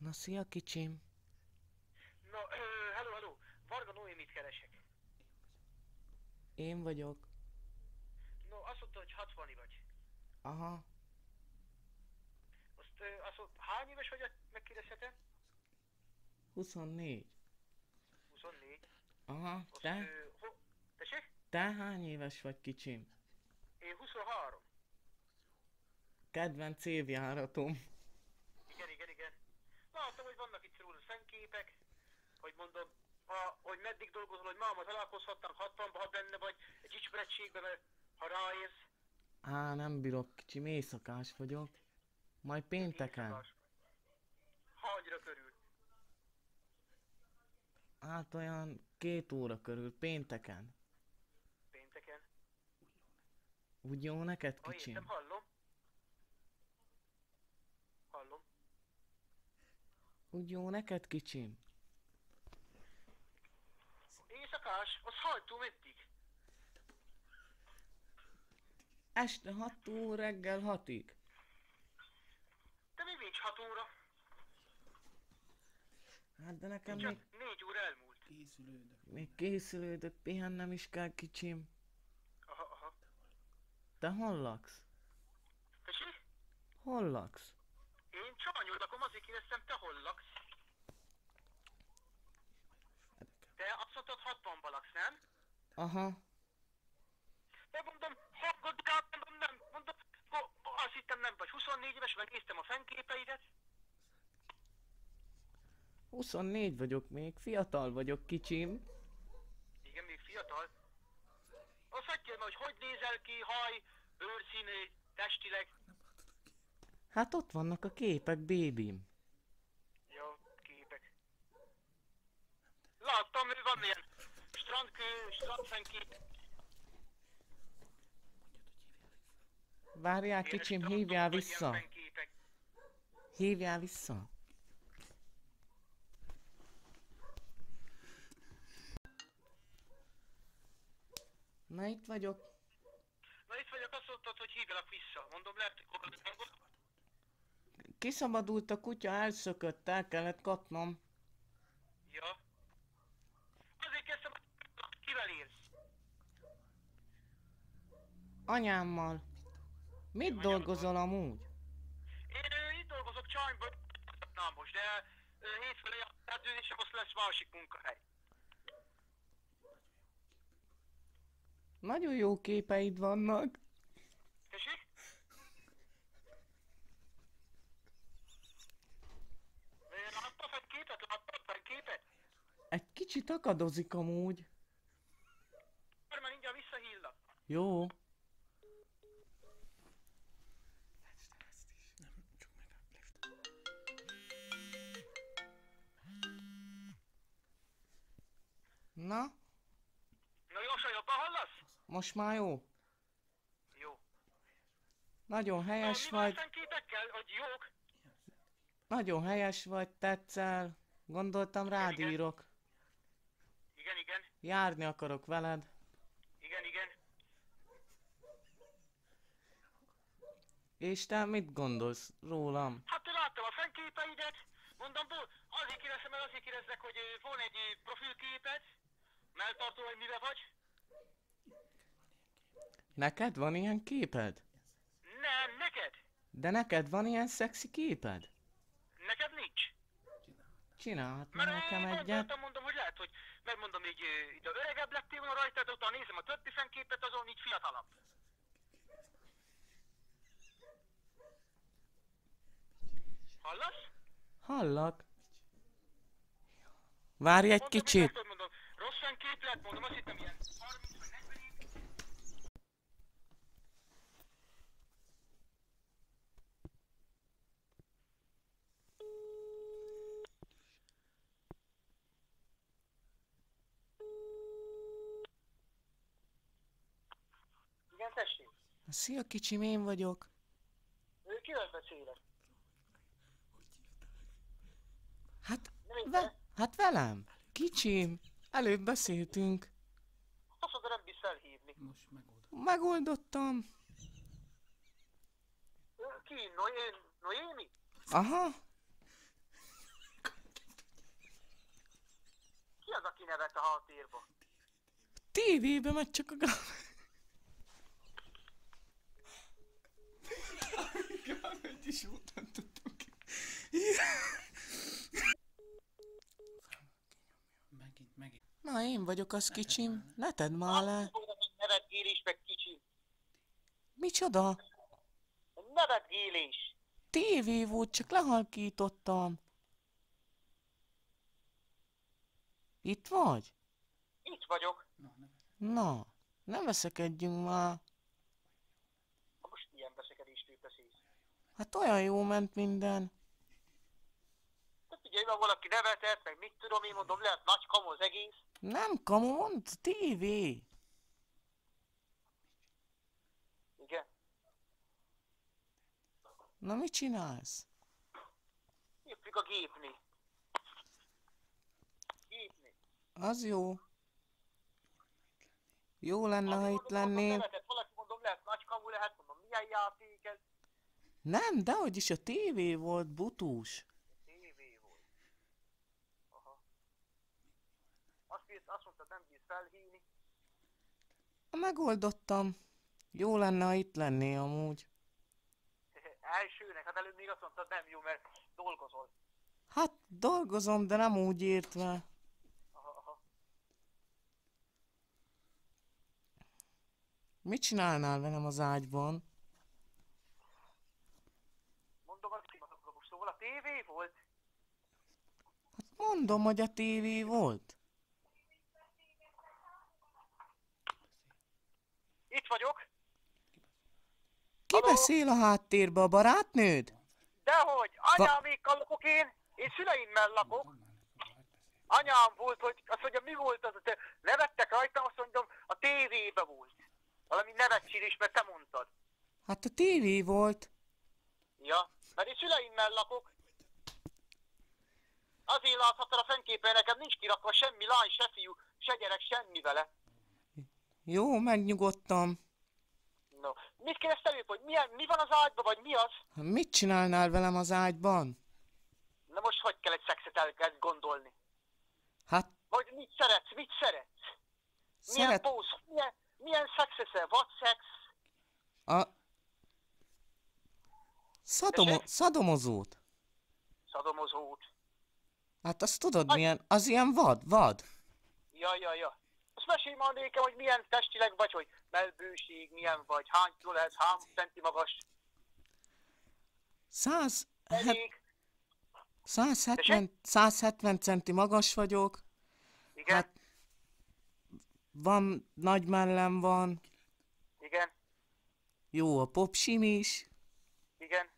Na, szia kicsim. No, hello. Varga Noémit keresek. Én vagyok. No, azt mondta, hogy 60 vagy. Aha. Azt mondta, hány éves vagy, megkérdezhetem? 24. 24. Aha. Azt, Te? tessék? Te hány éves vagy kicsim? Én 23. Kedvenc évjáratom. Igen. Láttam, hogy vannak itt róla fényképek, hogy mondom, hogy meddig dolgozol, hogy máma találkozhattam 60-ba, ha benne vagy, egy ismerettségben, mert ha ráérsz. Nem bírok kicsim, éjszakás vagyok. Majd pénteken. Éjszakás. Hányra körül? Hát olyan 2 óra körül, pénteken. Pénteken. Úgy jó neked Ha értem, kicsim? hallom. Úgy jó neked kicsim? Éjszakás, az hajtó meddig? Este 6-tól reggel 6-ig. De még nincs 6 óra. Hát de nekem Csak még, 4 óra elmúlt. még készülődök, pihennem is kell kicsim. Aha. Te hol laksz? Tessék? Hol laksz? Én Csanyol lakom, azért kérdeztem, te hol laksz? Te azt mondtad 60-ban laksz, nem? Aha. De mondom, hallgattál, mondom, azt hittem nem vagy 24 éves, megnéztem a fényképeidet. 24 vagyok még, fiatal vagyok kicsim. Igen, még fiatal. Azt hagyjál meg, hogy nézel ki, haj, bőrszínű, testileg. Hát ott vannak a képek, bébim. Jó, képek. Láttam, hogy van ilyen strandfenkép. Várjál Ilyen kicsim, strandok, hívjál vagy ilyen vissza. fényképek. Hívjál vissza. Na itt vagyok. Na itt vagyok, azt mondtad, hogy hívjalak vissza. Mondom, lehet, hogy hallgatod. Kiszabadult a kutya, elszökött, el kellett kapnom. Ja. Azért kezdtem, hogy kivel élsz? Anyámmal. Mit Anyáddal. dolgozol amúgy? Én itt dolgozok Csányban, na most, de hétfőn lejárt és most lesz másik munkahely. Nagyon jó képeid vannak. Tessék? Láttad fenyképet? Egy kicsit akadozik amúgy. Már mindjárt visszahíllak. Jó. Na, Na Jósa, jobban hallasz? most már jó. Jó. Nagyon helyes Mi van a vagy. fenyképekkel, hogy jók? Nagyon helyes vagy, tetszel. Gondoltam rád Igen. írok. Igen. Járni akarok veled. Igen. És te mit gondolsz rólam? Hát láttam a fenyképeidet, mondom, azért kérdezlek, hogy van egy profilképed, melltartó, hogy mivel vagy? Neked van ilyen képed? Nem, neked? De neked van ilyen szexi képed? Neked nincs. Csinálhatna Mert nekem én egyet. mondom, hogy lehet, hogy megmondom, így ide öregebb lettél volna rajta, de utána nézem a többi fenyképet, azon így fiatalabb. Hallasz? Hallak. Várj egy Mondom, kicsit. hogy mondom, rossz fenkép lett, mondom, azt hittem ilyen 30 vagy 40 év. Igen, tessék. Szia kicsim, én vagyok. Kivel beszélek? Hát, Nem értem. hát velem. Kicsim, előbb beszéltünk. Azt mondta, nem bíz felhívni. Megoldottam. Ki? Noémi? Aha. nevet a háttérba? Tévébe megy csak a Gábor. Gábort is voltam, tudtam ki. Megint. Na, én vagyok az kicsim. Ne tedd már le. Nevetgélés meg kicsi. Micsoda? Nevetgélés. Tévé volt, csak lehalkítottam. Itt vagy? Itt vagyok. Na, ne veszekedjünk már. Ha most ilyen veszekedésről beszélsz. Hát olyan jó ment minden. Tehát ugye, ha valaki nevetett, meg mit tudom én mondom, lehet nagy kamu az egész. Nem kamu, mondd, tévé. Igen. Na, mit csinálsz? Éppig a gépni. Gépni. Az jó. Jó lenne, ha itt lennél. Nevetett, valaki mondom, lehet nagy kamu, lehet mondom, milyen játék ez. Nem, dehogy is a tévé volt, butús. TV volt. Aha. Azt mondtad, nem bírsz felhívni. Megoldottam. Jó lenne, ha itt lennél amúgy. Elsőnek, hát előbb még azt mondtad, nem jó, mert dolgozol. Hát dolgozom, de nem úgy értve. Aha. Mit csinálnál velem az ágyban? Mondom, az kimatok most, szóval a tévé volt. Hát mondom, hogy a tévé volt. Itt vagyok. Ki Halló? beszél a háttérbe, a barátnőd? Dehogy, anyámékkal lakok én szüleimmel lakok. Anyám volt, hogy azt mondja, mi volt az, hogy nevettek rajtam, azt mondom, a tévébe volt. Valami nevetségés, mert te mondtad. Hát a tévé volt. Ja, mert én szüleimmel lakok. Azért láthatod a fenképen, nekem nincs kirakva semmi lány, se fiú, se gyerek, semmi vele. Jó, megnyugodtam. No. Mit kérdezte előbb, hogy mi van az ágyban, vagy mi az? Mit csinálnál velem az ágyban? Na most hogy kell egy szexet elkezd gondolni? Hát, Vagy mit szeretsz? Milyen szeret... póz? Milyen szex eszel? Vad szex? A... Szadomozót. Szadomozót. Hát azt tudod milyen? Az ilyen vad. Ja. Azt mesélj már nékem, hogy milyen testileg vagy, hogy melbőség, milyen vagy, hány kiló lesz, hány centi magas, 170 centi magas vagyok. igen, Hát van, nagy mellem van, igen, jó a popsim is. igen,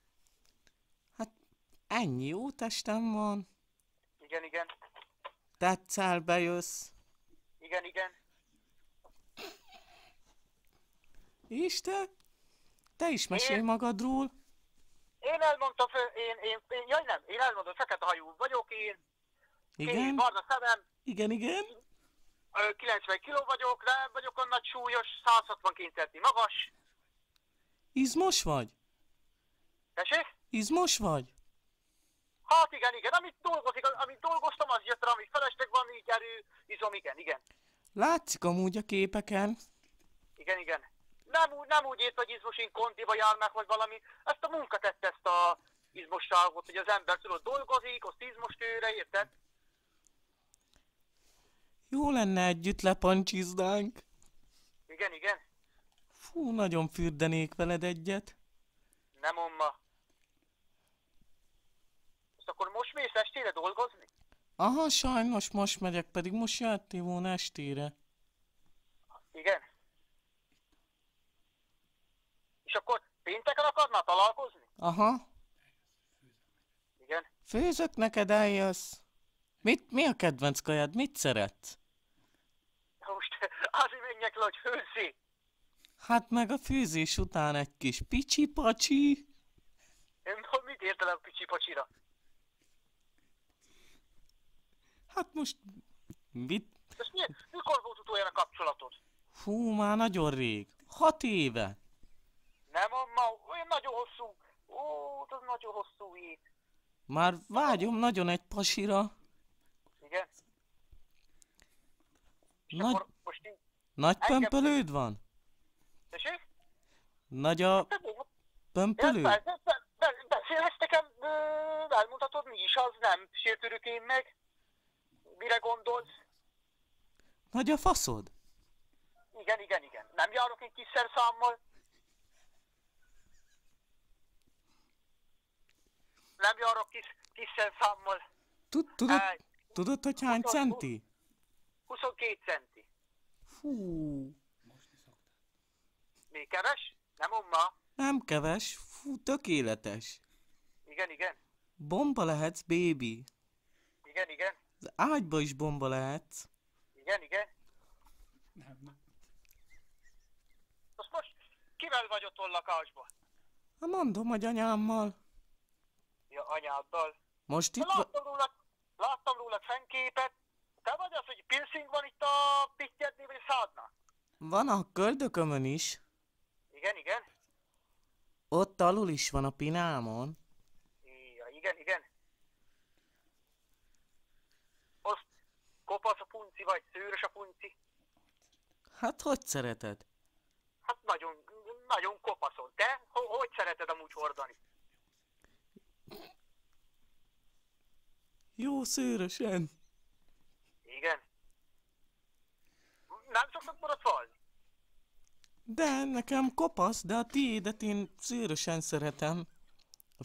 Hát ennyi, jó testem van. igen, Tetszel, bejössz. igen. És te is mesélj magadról. Én elmondtam, én elmondom, fekete hajú vagyok én, kék Igen, barna szemem, igen. 90 kiló vagyok, nem vagyok olyan nagy súlyos, 162 centi magas. Izmos vagy? Tessék? Izmos vagy? Hát igen, amit dolgoztam, az jött rá, ami felesleg van, így izom, igen. Látszik amúgy a képeken. Igen. Nem úgy ért, hogy izmos én kondiba járnak, vagy valami. Ezt a munka tette ezt a izmosságot, hogy az ember tudod dolgozik, azt izmos tőre, érted? Jó lenne együtt lepancsiznánk. Igen. Fú, nagyon fürdenék veled egyet. Nem omma. Azt akkor most mész estére dolgozni? Aha, sajnos most megyek, pedig most jöttél volna estére. Igen. És akkor pénteken akarnál találkozni? Aha, Igen. főzök neked, eljössz. Mi a kedvenc kajád? Mit szeretsz? Most azért menjek le, hogy főzzé. Hát meg a főzés után egy kis picsi-pacsi. Én mit értelem picsi pacsira? Hát most... Ez mikor volt utoljára kapcsolatod? Fú, már nagyon rég. 6 éve. Nem, amma, olyan nagyon hosszú. Ó, az nagyon hosszú év. Már vágyom nagyon egy pasira. Igen. És Nagy, akkor most így... nagy engem- pömpölőd van? Tessék? Nagy a pömpölőd? Beszélhetsz nekem, elmondhatod mi is az, nem sértődök én meg? Mire gondolsz? Nagy a faszod? Igen. Nem járok én kis szerszámmal? Nem járok kis szerszámmal. Ej, Tudod, hogy hány centi? 22 centi. Fú, Mi keves? Nem umma? nem keves. Fú, tökéletes. Igen. Bomba lehetsz, baby. Igen. Az ágyba is bomba lehetsz. Igen. Most kivel vagy ott lakásban? Na mondom, hogy anyámmal. Ja, anyáddal. Most itt Láttam róla fenyképet. Te vagy az, hogy piercing van itt a pittyednél, vagy a szádnál? van a köldökömön is. Igen. Ott alul is van a pinámon. Ja, igen. Azt kopasz a punci, vagy szőrös a punci? Hát hogy szereted? Hát nagyon kopaszon. Te? Hogy szereted amúgy hordani? Jó szőrösen. Igen. Nem szoktad borotvalni? De nekem kopasz, de a tiédet én szőrösen szeretem. A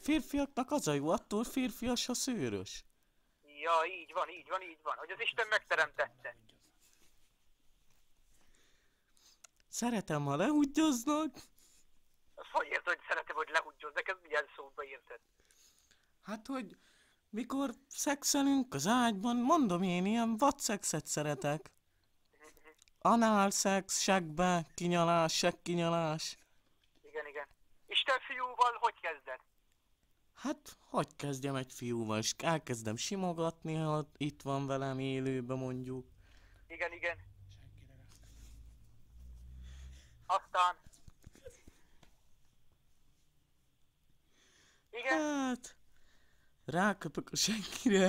férfiaknak az a jó, attól férfias, ha szőrös. Ja, így van. Hogy az Isten megteremtette. Szeretem, ha lehúgyoznak. Azt hogy érted, hogy szeretem, hogy lehúgyozz? Neked milyen szóba érted? Hát, hogy mikor szexelünk az ágyban, mondom én, ilyen vadszexet szeretek. Análszex, segbe, kinyalás, segkinyalás. Igen. És te fiúval hogy kezded? Hát, hogy kezdjem egy fiúval, és elkezdem simogatni, ha itt van velem élőben mondjuk. Igen. Aztán... Igen? Hát, ráköpök a seggire.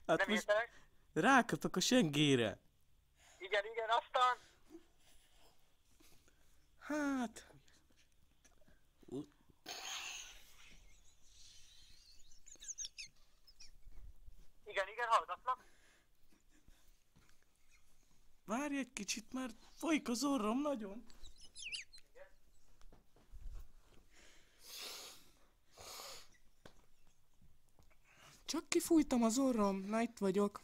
Hát Nem most értelek? ráköpök a seggére. Igen, aztán... Hát... Igen, hallgatlak. Várj egy kicsit, mert folyik az orrom nagyon. Csak kifújtam az orrom, na itt vagyok.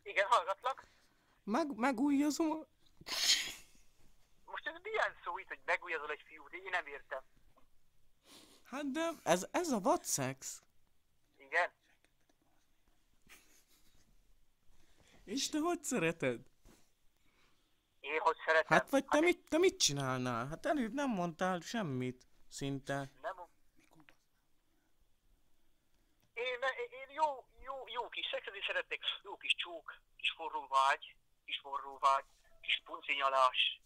Igen, hallgatlak. Megújjazom a... Most ez milyen szó itt, hogy megújazol egy fiút? Én nem értem. Hát de ez a vadszex. Igen? És te hogy szereted? Én hogy szeretem? Hát vagy te mit csinálnál? Hát előbb nem mondtál semmit, szinte. Nem. Én jó kis szexet is szeretnék. Jó kis csók, kis forró vágy, kis puncinyalás.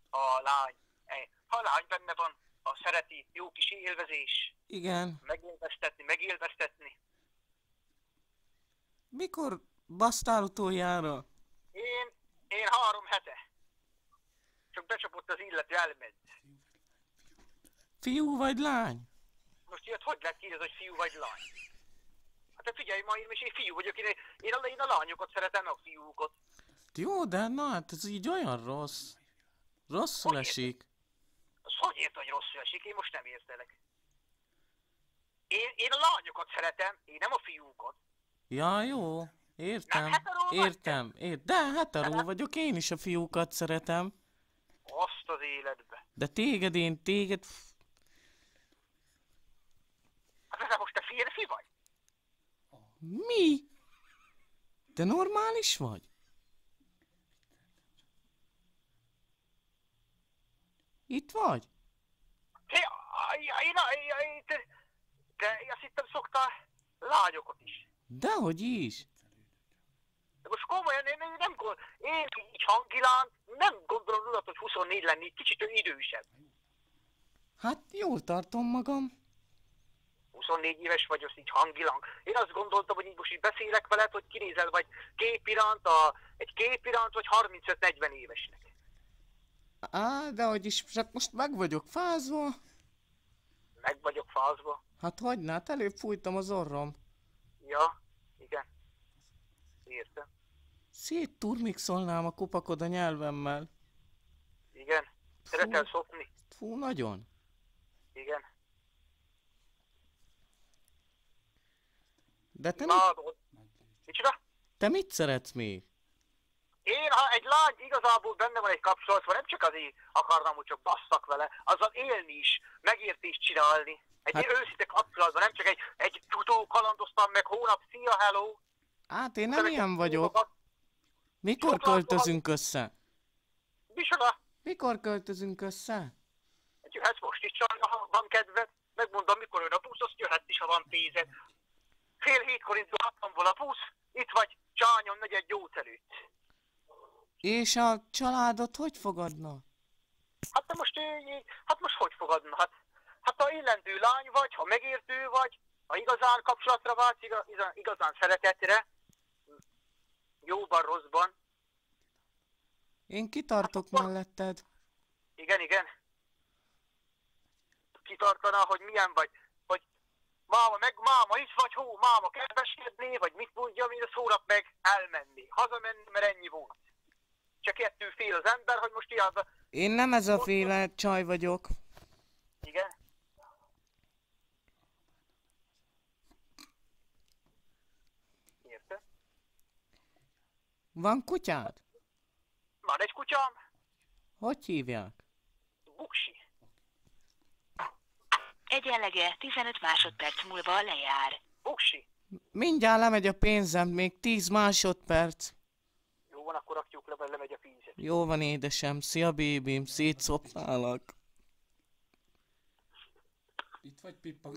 Ha a lány benne van, ha szereti, jó kis élvezés. Igen. Megélveztetni. Mikor basztál utoljára? Én 3 hete. Csak becsapott az illető, elment. Fiú vagy lány? Most ilyet hogy lehet kérdezni, hogy fiú vagy lány? Hát te figyelj ma, én fiú vagyok, én a lányokat szeretem, a fiúkat. Jó, de na hát ez így olyan rossz. Rosszul Hogy esik. Azt hogy érted, hogy rosszul esik? Én most nem értelek. Én a lányokat szeretem, én nem a fiúkat. Ja, jó. Értem. Nem hetero vagy Értem. De hetero vagyok, én is a fiúkat szeretem. Azt az életbe. De téged... Hát ez most te férfi vagy? Mi? Te normális vagy? Itt vagy? De azt hittem szoktál lányokat is. Dehogy is. De most komolyan, én így hangilán nem gondolom tudat, hogy 24 lenni, kicsit idősebb. Hát jól tartom magam. 24 éves vagy, azt így hangilag. Én azt gondoltam, hogy így most így beszélek veled, hogy kinézel vagy egy kép iránt, vagy 35-40 évesnek. Á, de hogy is, csak most meg vagyok fázva. Meg vagyok fázva. Hát hagyd, hát előbb fújtam az orrom. Ja, igen. Értem. Szétturmixolnám a kupakod a nyelvemmel. Igen. Szeretel szopni? Fú, nagyon. Igen. De te, Imádod. Micsoda? te mit szeretsz még? Én, ha egy lány igazából benne van egy kapcsolatban, nem csak azért akarnám, hogy csak basszak vele, azzal élni is, megértést csinálni. Egy őszinte kapcsolatban, nem csak egy tutó kalandoztam meg hónap, szia, hello. Hát én nem ilyen vagyok. Mikor költözünk össze? Micsoda? Mikor költözünk össze? Jöhetsz most is, ha van kedved. Megmondom, mikor jön a busz, azt jöhetsz is, ha van pénzed. 6:30 indulhattam volna a busz, itt vagy Csányon 4-8 előtt. És a családot hogy fogadna? Hát most hogy fogadna? Hát ha illendő lány vagy, ha megértő vagy, ha igazán kapcsolatra vágysz, igazán szeretetre, jóban, rosszban. Én kitartok melletted. Igen, igen. Kitartana, hogy milyen vagy, hogy máma itt vagy, hó, máma kedveskedné, vagy mit mondja, mint a szólap meg, elmenni. Hazamenni, mert ennyi volt. Csak ettől fél az ember, hogy most hiába... Én nem ez a féle csaj vagyok. Igen? Érted? Van kutyád? Van egy kutyám, Hogy hívják? Buksi. Egyenlege 15 másodperc múlva lejár. Buksi. Mindjárt lemegy a pénzem, még 10 másodperc. Jó van, akkor rakjuk le, lemegy a pénzed. Jó van, édesem. Szia, bébim. Szétszopnálak. Itt vagy, Pippa?